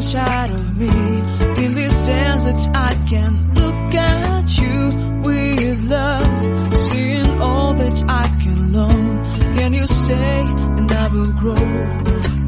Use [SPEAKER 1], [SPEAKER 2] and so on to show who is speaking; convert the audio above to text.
[SPEAKER 1] inside of me. In this desert I can look at you with love, seeing all that I can learn. Can you stay and I will grow?